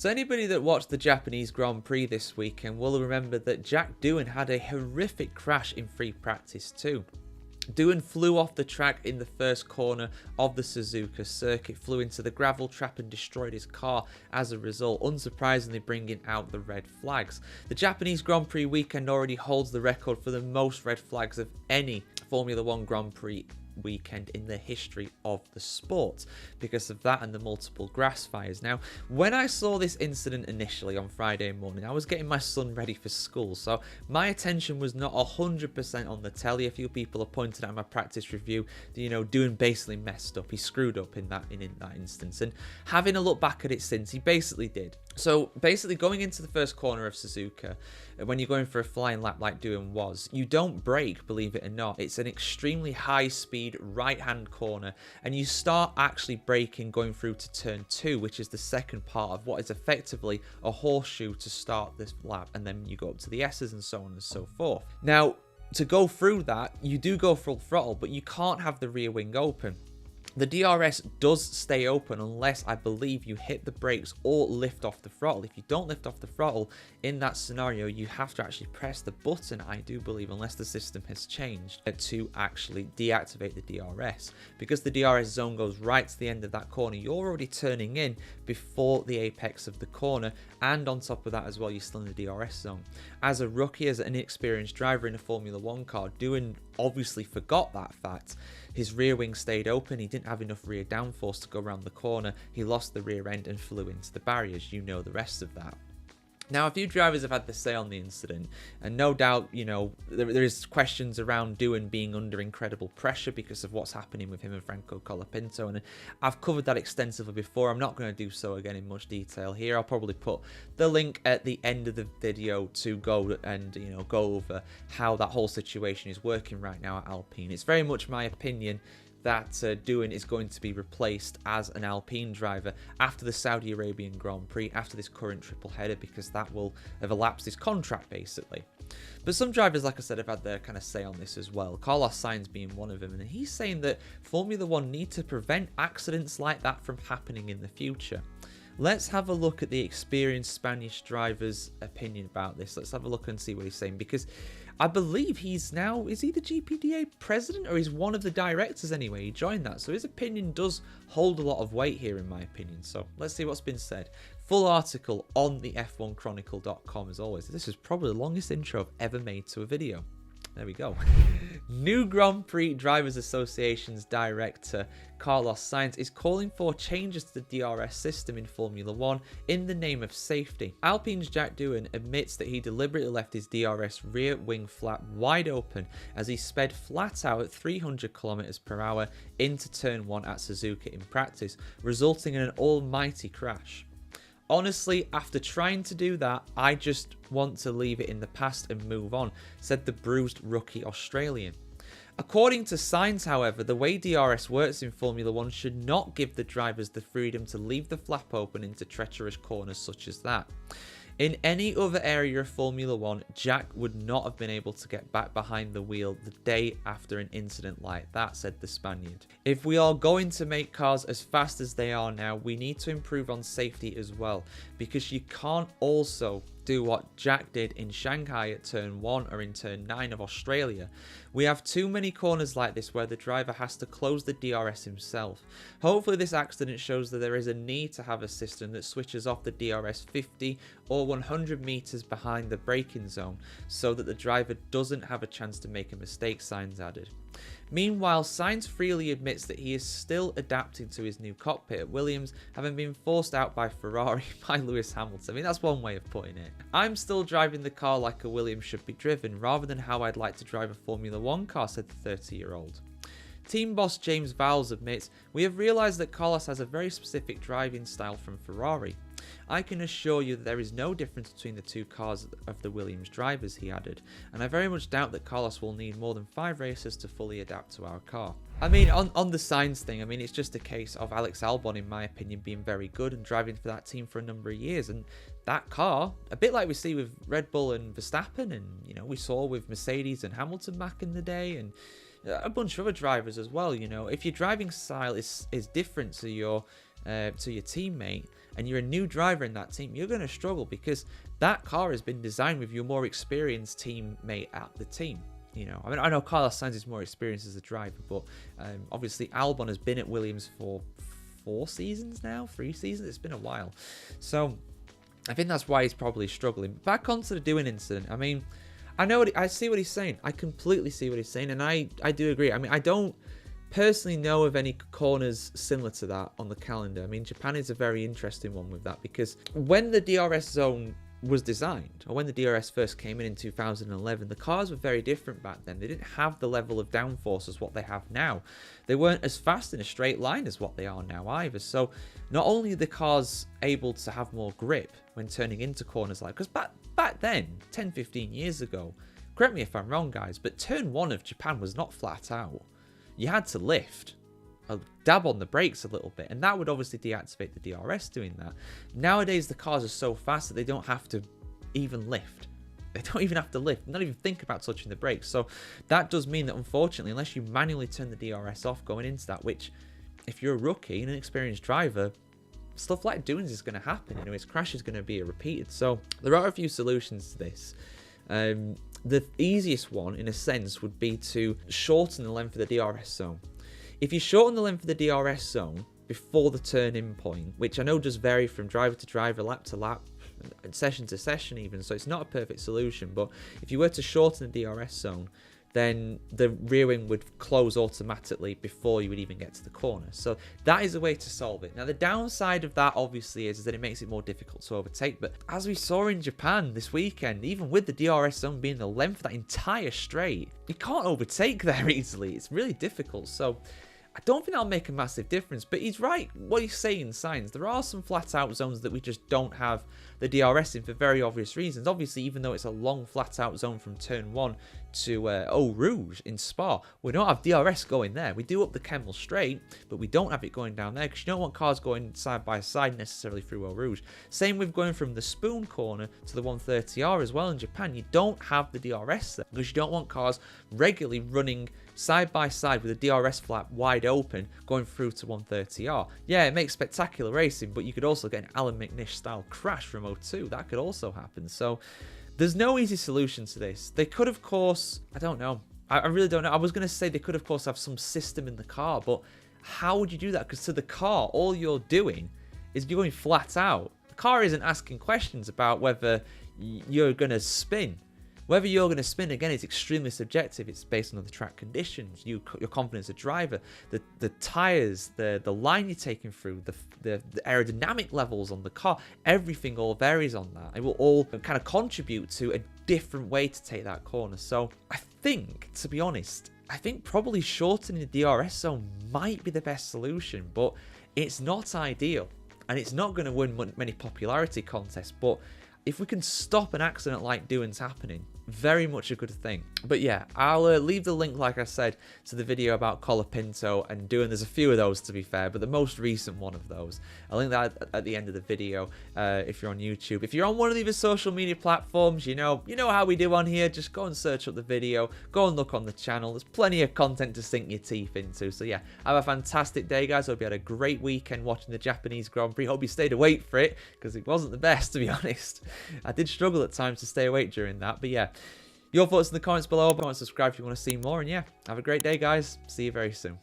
So anybody that watched the Japanese Grand Prix this weekend will remember that Jack Doohan had a horrific crash in free practice too. Doohan flew off the track in the first corner of the Suzuka circuit, flew into the gravel trap and destroyed his car as a result, unsurprisingly bringing out the red flags. The Japanese Grand Prix weekend already holds the record for the most red flags of any Formula 1 Grand Prix weekend in the history of the sport because of that and the multiple grass fires. Now, when I saw this incident initially on Friday morning, I was getting my son ready for school, so my attention was not 100% on the telly. A few people have pointed out in my practice review that, you know, Doohan basically messed up. He screwed up in that instance, and having a look back at it since, he basically did. So basically, going into the first corner of Suzuka, when you're going for a flying lap like Doohan was, you don't brake, believe it or not. It's an extremely high speed right hand corner, and you start actually braking going through to turn 2, which is the second part of what is effectively a horseshoe to start this lap, and then you go up to the S's and so on and so forth. Now, to go through that, you do go full throttle, but you can't have the rear wing open. The DRS does stay open unless, I believe, you hit the brakes or lift off the throttle. If you don't lift off the throttle, in that scenario, you have to actually press the button, I do believe, unless the system has changed, to actually deactivate the DRS. Because the DRS zone goes right to the end of that corner, you're already turning in before the apex of the corner, and on top of that as well, you're still in the DRS zone. As a rookie, as an inexperienced driver in a Formula 1 car, Doohan obviously forgot that fact. His rear wing stayed open, he didn't have enough rear downforce to go around the corner, he lost the rear end and flew into the barriers. You know the rest of that. Now, a few drivers have had to say on the incident, and no doubt, you know, there is questions around Doohan being under incredible pressure because of what's happening with him and Franco Colapinto, and I've covered that extensively before. I'm not going to do so again in much detail here. I'll probably put the link at the end of the video to go and, you know, go over how that whole situation is working right now at Alpine. It's very much my opinion that Doohan is going to be replaced as an Alpine driver after the Saudi Arabian Grand Prix, after this current triple header, because that will have elapsed his contract basically. But some drivers, like I said, have had their kind of say on this as well. Carlos Sainz being one of them, and he's saying that Formula 1 need to prevent accidents like that from happening in the future. Let's have a look at the experienced Spanish driver's opinion about this. Let's have a look and see what he's saying, because I believe he's now, is he the GPDA president, or he's one of the directors anyway? He joined that, so his opinion does hold a lot of weight here in my opinion. So let's see what's been said. Full article on the F1Chronicle.com as always. This is probably the longest intro I've ever made to a video. There we go. New Grand Prix Drivers Association's director, Carlos Sainz, is calling for changes to the DRS system in Formula 1 in the name of safety. Alpine's Jack Doohan admits that he deliberately left his DRS rear wing flap wide open as he sped flat out at 300 km/h into turn 1 at Suzuka in practice, resulting in an almighty crash. Honestly, after trying to do that, I just want to leave it in the past and move on, said the bruised rookie Australian. According to Sainz, however, the way DRS works in Formula 1 should not give the drivers the freedom to leave the flap open into treacherous corners such as that. In any other area of Formula 1, Jack would not have been able to get back behind the wheel the day after an incident like that, said the Spaniard. If we are going to make cars as fast as they are now, we need to improve on safety as well, because you can't also do what Jack did in Shanghai at turn 1 or in turn 9 of Australia. We have too many corners like this where the driver has to close the DRS himself. Hopefully this accident shows that there is a need to have a system that switches off the DRS 50 or 100 meters behind the braking zone so that the driver doesn't have a chance to make a mistake, Sainz added. Meanwhile, Sainz freely admits that he is still adapting to his new cockpit at Williams, having been forced out by Ferrari by Lewis Hamilton. I mean, that's one way of putting it. I'm still driving the car like a Williams should be driven, rather than how I'd like to drive a Formula 1 car, said the 30-year-old. Team boss James Vowles admits, "We have realised that Carlos has a very specific driving style from Ferrari. I can assure you that there is no difference between the two cars of the Williams drivers," he added, "and I very much doubt that Carlos will need more than 5 races to fully adapt to our car." I mean, on the Sainz thing, I mean, it's just a case of Alex Albon, in my opinion, being very good and driving for that team for a number of years, and that car, a bit like we see with Red Bull and Verstappen, and, you know, we saw with Mercedes and Hamilton back in the day, and a bunch of other drivers as well. You know, if your driving style is different to your to your teammate, and you're a new driver in that team, you're going to struggle because that car has been designed with your more experienced teammate at the team. You know, I mean, I know Carlos Sainz is more experienced as a driver, but obviously Albon has been at Williams for 4 seasons now, 3 seasons. It's been a while, so I think that's why he's probably struggling. Back onto the Doohan incident. I mean, I see what he's saying. I completely see what he's saying, and I do agree. I mean, I don't personally know of any corners similar to that on the calendar. I mean, Japan is a very interesting one with that, because when the DRS zone was designed, or when the DRS first came in 2011, the cars were very different back then. They didn't have the level of downforce as what they have now. They weren't as fast in a straight line as what they are now either. So not only are the cars able to have more grip when turning into corners, like, because back then, 10-15 years ago, correct me if I'm wrong guys, but turn 1 of Japan was not flat out. You had to lift, dab on the brakes a little bit, and that would obviously deactivate the DRS doing that. Nowadays the cars are so fast that they don't have to even lift. They don't even have to lift, not even think about touching the brakes. So that does mean that, unfortunately, unless you manually turn the DRS off going into that, which if you're a rookie and an experienced driver, stuff like doing is going to happen. You know, his crash is going to be repeated. So there are a few solutions to this. The easiest one, in a sense, would be to shorten the length of the DRS zone. If you shorten the length of the DRS zone before the turn-in point, which I know does vary from driver to driver, lap to lap, and session to session even, so it's not a perfect solution, but if you were to shorten the DRS zone, then the rear wing would close automatically before you would even get to the corner. So that is a way to solve it. Now, the downside of that obviously is that it makes it more difficult to overtake, but as we saw in Japan this weekend, even with the DRS zone being the length of that entire straight, you can't overtake there easily. It's really difficult. So I don't think that'll make a massive difference, but he's right. What he's saying, Sainz, there are some flat-out zones that we just don't have the DRS in for very obvious reasons. Obviously, even though it's a long flat-out zone from turn 1 to Eau Rouge in Spa, we don't have DRS going there. We do up the Kemmel straight, but we don't have it going down there because you don't want cars going side by side necessarily through Eau Rouge. Same with going from the Spoon corner to the 130R as well in Japan. You don't have the DRS there because you don't want cars regularly running side by side with a DRS flap wide open going through to 130R. Yeah, it makes spectacular racing, but you could also get an Alan McNish style crash from O2. That could also happen. So there's no easy solution to this. They could, of course, I don't know. I really don't know. I was going to say they could, of course, have some system in the car, but how would you do that? Because to the car, all you're doing is you're going flat out. The car isn't asking questions about whether you're going to spin. Whether you're going to spin, again, is extremely subjective. It's based on the track conditions, your confidence as a driver, the tyres, the line you're taking through, the aerodynamic levels on the car. Everything all varies on that. It will all kind of contribute to a different way to take that corner. So I think, to be honest, I think probably shortening the DRS zone might be the best solution, but it's not ideal. And it's not going to win many popularity contests, but if we can stop an accident like Doohan's happening, very much a good thing. But yeah, I'll leave the link, like I said, to the video about Colapinto and Doohan. There's a few of those, to be fair, but the most recent one of those, I'll link that at the end of the video if you're on YouTube. If you're on one of the other social media platforms, you know how we do on here. Just go and search up the video, go and look on the channel. There's plenty of content to sink your teeth into. So yeah, have a fantastic day, guys. Hope you had a great weekend watching the Japanese Grand Prix. Hope you stayed awake for it, because it wasn't the best, to be honest. I did struggle at times to stay awake during that, but yeah. Your thoughts in the comments below. Comment, subscribe if you want to see more. And yeah, have a great day, guys. See you very soon.